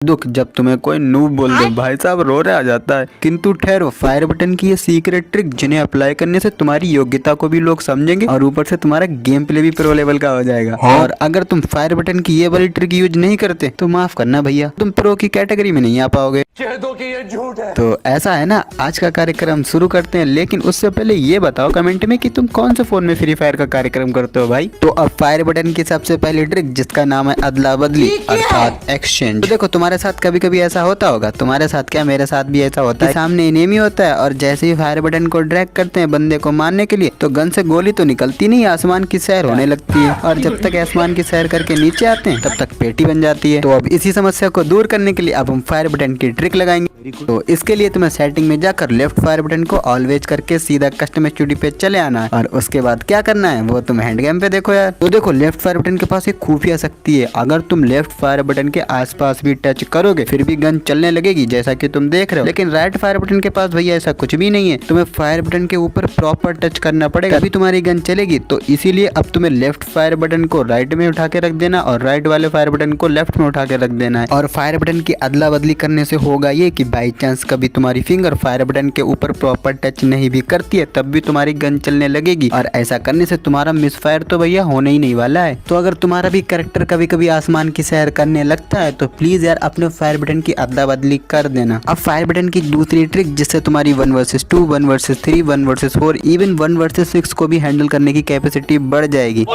दुख जब तुम्हें कोई नूब बोल दे भाई साहब रोने आ जाता है। किंतु ठहरो, फायर बटन की ये सीक्रेट ट्रिक जिन्हें अप्लाई करने से तुम्हारी योग्यता को भी लोग समझेंगे और ऊपर से तुम्हारा गेम प्ले भी प्रो लेवल का हो जाएगा। और अगर तुम फायर बटन की ये वाली ट्रिक यूज नहीं करते तो माफ करना भैया, तुम प्रो की कैटेगरी में नहीं आ पाओगे। कह दो कि ये झूठ है। तो ऐसा है ना, आज का कार्यक्रम शुरू करते हैं, लेकिन उससे पहले ये बताओ कमेंट में कि तुम कौन से फोन में फ्री फायर का कार्यक्रम करते हो भाई। तो अब फायर बटन की सबसे पहली ट्रिक जिसका नाम है अदला बदली अर्थात एक्सचेंज। तो देखो तुम्हारे साथ कभी कभी ऐसा होता होगा, तुम्हारे साथ क्या मेरे साथ भी ऐसा होता है, सामने एनिमी होता है और जैसे ही फायर बटन को ड्रैग करते हैं बंदे को मारने के लिए तो गन से गोली तो निकलती नहीं, आसमान की सैर होने लगती है और जब तक आसमान की सैर करके नीचे आते हैं तब तक पेटी बन जाती है। तो अब इसी समस्या को दूर करने के लिए अब हम फायर बटन की ट्रिक लगाएंगे। तो इसके लिए तुम्हें सेटिंग में जाकर लेफ्ट फायर बटन को ऑलवेज करके सीधा कस्टम स्टूडियो पे चले आना है और उसके बाद क्या करना है वो तुम हैंड गेम पे देखो यार। तो देखो लेफ्ट फायर बटन के पास एक खुफिया शक्ति है, अगर तुम लेफ्ट फायर बटन के आसपास भी टच करोगे फिर भी गन चलने लगेगी जैसा कि तुम देख रहे हो। लेकिन राइट फायर बटन के पास भैया ऐसा कुछ भी नहीं है, तुम्हें फायर बटन के ऊपर प्रॉपर टच करना पड़ेगा तभी तुम्हारी गन चलेगी। तो इसीलिए अब तुम्हें लेफ्ट फायर बटन को राइट में उठा के रख देना और राइट वाले फायर बटन को लेफ्ट में उठा के रख देना है। और फायर बटन की अदला बदली करने से होगा ये कि बाई चांस कभी तुम्हारी फिंगर फायर बटन के ऊपर प्रॉपर टच नहीं भी करती है तब भी तुम्हारी गन चलने लगेगी और ऐसा करने से तुम्हारा मिस फायर तो भैया होने ही नहीं वाला है। तो अगर तुम्हारा भी कैरेक्टर कभी कभी आसमान की सैर करने लगता है तो प्लीज यार अपने फायर बटन की अदला बदली कर देना। अब फायर बटन की दूसरी ट्रिक जिससे तुम्हारी 1 versus 2, 1 versus 3, 1 versus 4, even 1 versus 6 को भी हैंडल करने की कैपेसिटी बढ़ जाएगी।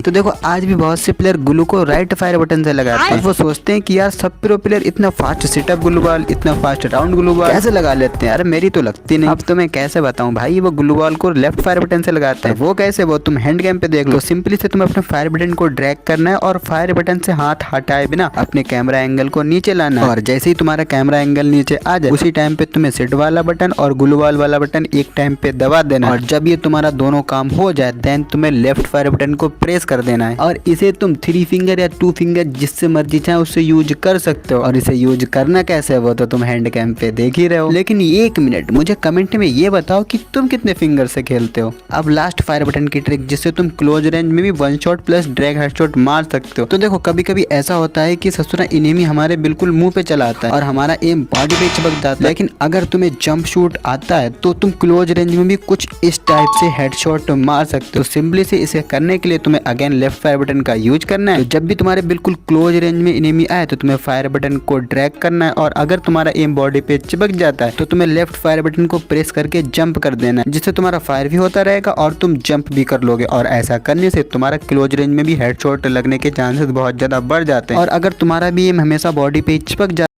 तो देखो आज भी बहुत से प्लेयर ग्लू को राइट फायर बटन से लगाते हैं। वो सोचते हैं कि यार सब प्रो प्लेयर इतना फास्ट सेटअप ग्लू बॉल, इतना फास्ट राउंड ग्लू बॉल कैसे लगा लेते हैं, यार मेरी तो लगती नहीं। अब तो मैं कैसे बताऊं भाई, वो ग्लू बॉल को लेफ्ट फायर बटन से लगाते हैं। वो कैसे, वो तुम हैंड गेम पे देख लो। सिंपली से तुम्हें अपने फायर बटन को ड्रैग करना है और फायर बटन से हाथ हटाए बिना अपने कैमरा एंगल को नीचे लाना है और जैसे ही तुम्हारा कैमरा एंगल नीचे आ जाए उसी टाइम पे तुम्हें सेट वाला बटन और ग्लू बॉल वाला बटन एक टाइम पे दबा देना और जब ये तुम्हारा दोनों काम हो जाए देन तुम्हें लेफ्ट फायर बटन को प्रेस कर देना है और इसे तुम 3 फिंगर या 2 फिंगर जिससे मर्जी चाहे उससे यूज कर सकते हो। और इसे यूज करना कैसे है वो तो तुम हैंड कैम पे देख ही रहे हो। लेकिन एक मिनट मुझे कमेंट में ये बताओ कि तुम कितने फिंगर से खेलते हो। अब लास्ट फायर बटन की ट्रिक जिससे तुम क्लोज रेंज में भी 1 शॉट प्लस ड्रैग हेडशॉट मार सकते हो। तो देखो कभी कभी ऐसा होता है कि ससुरा एनिमी हमारे बिल्कुल मुंह पे चला आता है और हमारा एम बॉडी पे चिपक जाता है, लेकिन अगर तुम्हें जंप शूट आता है तो तुम क्लोज रेंज में भी कुछ इस टाइप से हेडशॉट मार सकते हो। सिंपली से इसे करने के लिए तुम्हें अगेन लेफ्ट फायर बटन का यूज करना है। तो जब भी तुम्हारे बिल्कुल क्लोज रेंज में एनिमी आए तो तुम्हें फायर बटन को ड्रैग करना है और अगर तुम्हारा एम बॉडी पे चिपक जाता है तो तुम्हें लेफ्ट फायर बटन को प्रेस करके जंप कर देना है, जिससे तुम्हारा फायर भी होता रहेगा और तुम जंप भी कर लोगे। और ऐसा करने से तुम्हारा क्लोज रेंज में भी हेडशॉट लगने के चांसेस बहुत ज्यादा बढ़ जाते हैं। और अगर तुम्हारा भी एम हमेशा बॉडी पे चिपक जाता